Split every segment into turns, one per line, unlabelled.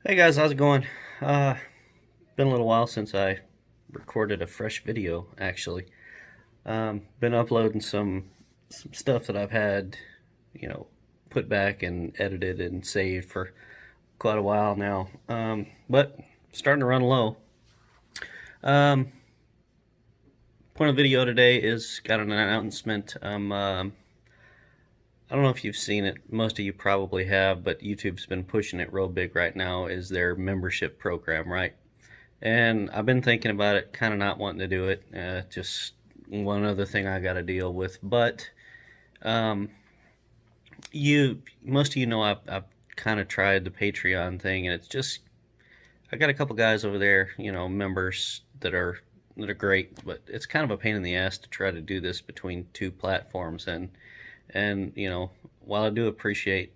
Hey guys, how's it going? Uh, Been a little while since I recorded a fresh video, actually. Been uploading some stuff that I've had, you know, put back and edited and saved for quite a while now. But starting to run low. Um, Point of video today is got an announcement. I don't know if you've seen it. Most of you probably have, but YouTube's been pushing it real big right now. Is their membership program, right? And I've been thinking about it, kind of not wanting to do it. Just one other thing I got to deal with. But um, most of you know, I've kind of tried the Patreon thing, and it's just I got a couple guys over there, members that are great, but it's kind of a pain in the ass to try to do this between two platforms. And while I do appreciate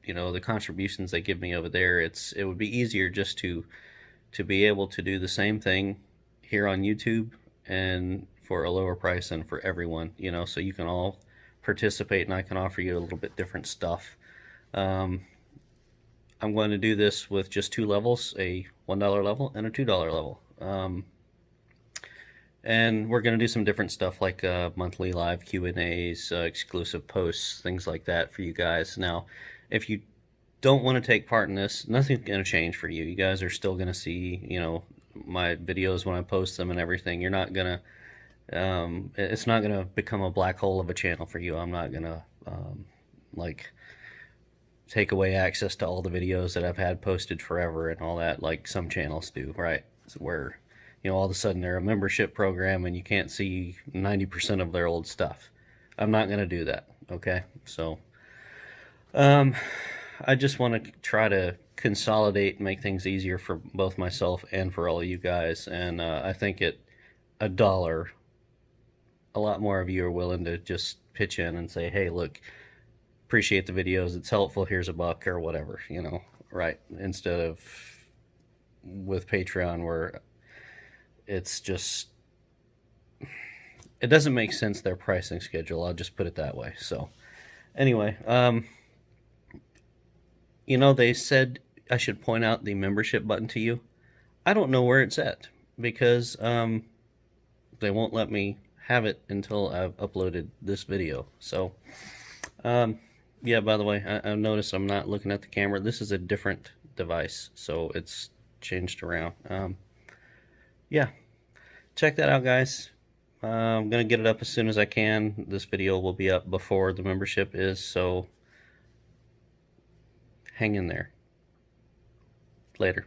the contributions they give me over there, it would be easier just to be able to do the same thing here on YouTube and for a lower price and for everyone, so you can all participate and I can offer you a little bit different stuff. Um, I'm going to do this with just two levels, a $1 level and a $2 level. And we're going to do some different stuff like monthly live Q&As, exclusive posts, things like that for you guys. Now, if you don't want to take part in this, nothing's going to change for you. You guys are still going to see, my videos when I post them and everything. You're not going to, it's not going to become a black hole of a channel for you. I'm not going to, like, take away access to all the videos that I've had posted forever and all that, like some channels do, right? Where, all of a sudden they're a membership program and you can't see 90% of their old stuff. I'm not going to do that, okay? So, um, I just want to try to consolidate and make things easier for both myself and for all of you guys. And I think at $1, a lot more of you are willing to just pitch in and say, hey, look, appreciate the videos. It's helpful. Here's a buck or whatever, right? Instead of with Patreon where it's just, it doesn't make sense, their pricing schedule. I'll just put it that way. So anyway, they said I should point out the membership button to you. I don't know where it's at because they won't let me have it until I've uploaded this video. So, yeah, by the way, I noticed I'm not looking at the camera. This is a different device, so it's changed around. Yeah, check that out, guys. I'm going to get it up as soon as I can. This video will be up before the membership is, so hang in there. Later.